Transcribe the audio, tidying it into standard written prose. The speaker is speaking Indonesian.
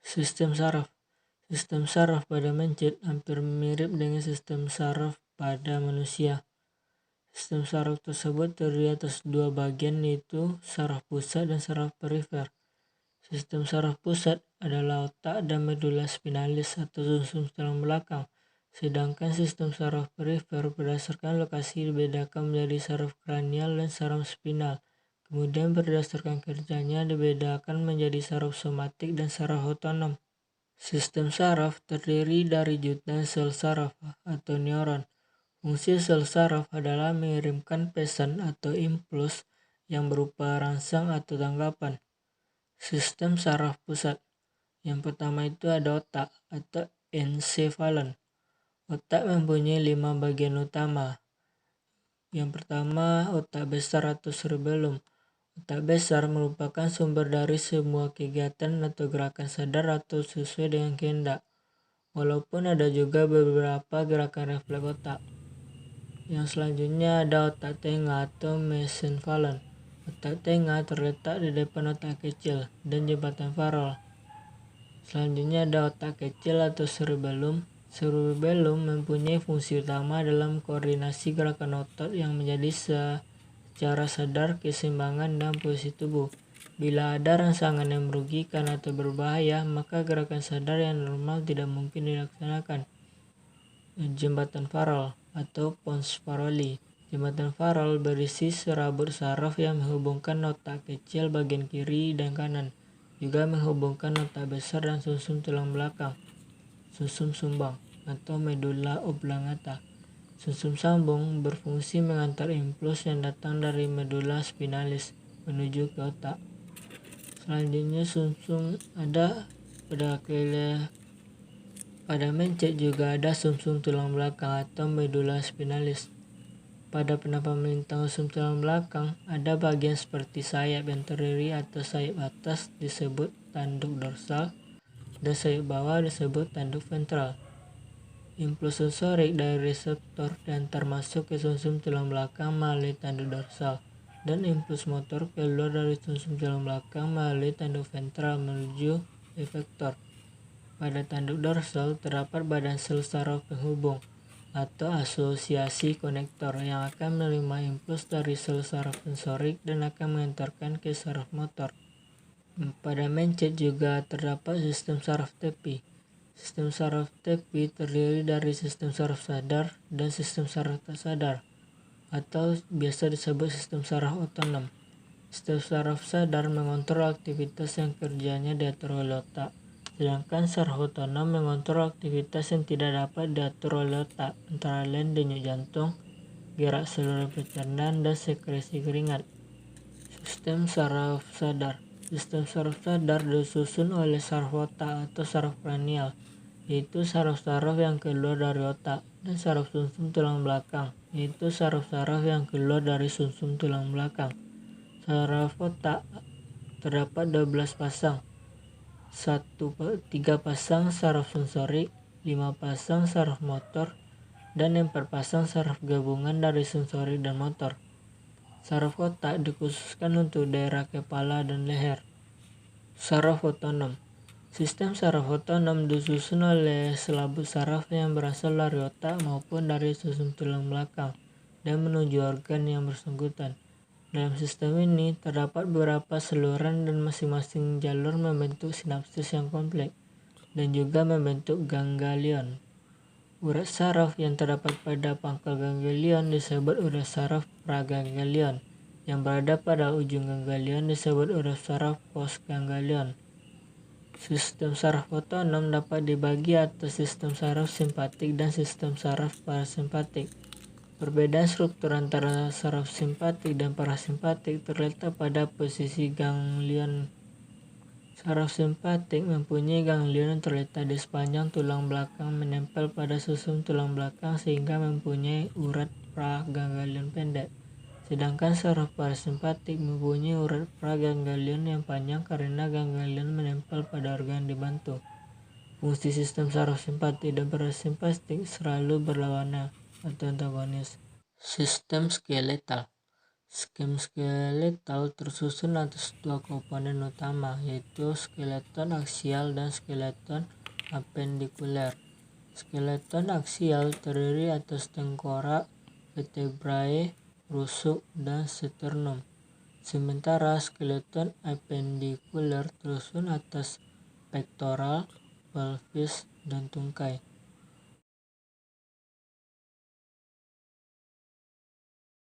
Sistem saraf. Sistem saraf pada mencit hampir mirip dengan sistem saraf pada manusia. Sistem saraf tersebut terdiri atas dua bagian, yaitu saraf pusat dan saraf perifer. Sistem saraf pusat adalah otak dan medula spinalis atau sumsum tulang belakang, sedangkan sistem saraf perifer berdasarkan lokasi dibedakan menjadi saraf kranial dan saraf spinal. Kemudian berdasarkan kerjanya dibedakan menjadi saraf somatik dan saraf otonom. Sistem saraf terdiri dari jutaan sel saraf atau neuron. Fungsi sel saraf adalah mengirimkan pesan atau impuls yang berupa rangsang atau tanggapan. Sistem saraf pusat. Yang pertama itu ada otak atau encephalon. Otak mempunyai 5 bagian utama. Yang pertama, otak besar atau cerebellum. Otak besar merupakan sumber dari semua kegiatan atau gerakan sadar atau sesuai dengan kehendak, walaupun ada juga beberapa gerakan refleks otak. Yang selanjutnya ada otak tengah atau mesencephalon. Otak tengah terletak di depan otak kecil dan jembatan faral. Selanjutnya ada otak kecil atau cerebellum. Cerebellum mempunyai fungsi utama dalam koordinasi gerakan otot yang menjadi secara sadar keseimbangan dan posisi tubuh. Bila ada rangsangan yang merugikan atau berbahaya, maka gerakan sadar yang normal tidak mungkin dilaksanakan. Jembatan faral atau pons farali. Jembatan faral berisi serabut saraf yang menghubungkan otak kecil bagian kiri dan kanan, juga menghubungkan otak besar dan sumsum tulang belakang. Sumsum sumbang atau medulla oblongata. Sumsum sambung berfungsi mengantar impuls yang datang dari medulla spinalis menuju ke otak. Selanjutnya sumsum ada pada mencit juga ada sumsum tulang belakang atau medulla spinalis. Pada penampakan melintang sumsum tulang belakang ada bagian seperti sayap yang terdiri atas sayap atas disebut tanduk dorsal dan sayap bawah disebut tanduk ventral. Impuls sensorik dari reseptor diantar masuk ke sumsum tulang belakang melalui tanduk dorsal, dan impuls motor keluar dari sumsum tulang belakang melalui tanduk ventral menuju efektor. Pada tanduk dorsal terdapat badan sel saraf penghubung atau asosiasi konektor yang akan menerima impuls dari sel saraf sensorik dan akan mengantarkan ke saraf motor. Pada mencit juga terdapat sistem saraf tepi. Sistem saraf tepi terdiri dari sistem saraf sadar dan sistem saraf tak sadar, atau biasa disebut sistem saraf otonom. Sistem saraf sadar mengontrol aktivitas yang kerjanya diatur oleh otak, sedangkan saraf otonom mengontrol aktivitas yang tidak dapat diatur oleh otak, antara lain denyut jantung, gerak saluran pencernaan, dan sekresi keringat. Sistem saraf sadar. Sistem saraf sadar disusun oleh saraf otak atau saraf kranial, yaitu saraf-saraf yang keluar dari otak, dan saraf sumsum tulang belakang, yaitu saraf-saraf yang keluar dari sumsum tulang belakang. Saraf otak terdapat 12 pasang. 3 pasang saraf sensorik, 5 pasang saraf motor, dan 4 pasang saraf gabungan dari sensorik dan motor. Saraf otak dikhususkan untuk daerah kepala dan leher. Saraf otonom. Sistem saraf otonom disusun oleh selaput saraf yang berasal dari otak maupun dari sumsum tulang belakang dan menuju organ yang bersangkutan. Dalam sistem ini terdapat beberapa saluran dan masing-masing jalur membentuk sinapsis yang kompleks dan juga membentuk ganglion. Urat saraf yang terdapat pada pangkal ganglion disebut urat saraf praganglion. Yang berada pada ujung ganglion disebut urat saraf postganglion. Sistem saraf otonom dapat dibagi atas sistem saraf simpatik dan sistem saraf parasimpatik. Perbedaan struktur antara saraf simpatik dan parasimpatik terletak pada posisi ganglion. Saraf simpatik mempunyai ganglion yang terletak di sepanjang tulang belakang menempel pada sumsum tulang belakang sehingga mempunyai urat praganglion pendek. Sedangkan saraf parasimpatik mempunyai urat praganglion yang panjang karena ganglion menempel pada organ dibantu. Fungsi sistem saraf simpatik dan parasimpatik selalu berlawanan atau antagonis. Sistem skeletal. Skem skeletal tersusun atas dua komponen utama, yaitu skeleton aksial dan skeleton apendikuler. Skeleton aksial terdiri atas tengkorak, vertebrae, rusuk, dan sternum. Sementara skeleton apendikuler tersusun atas pektoral, pelvis, dan tungkai.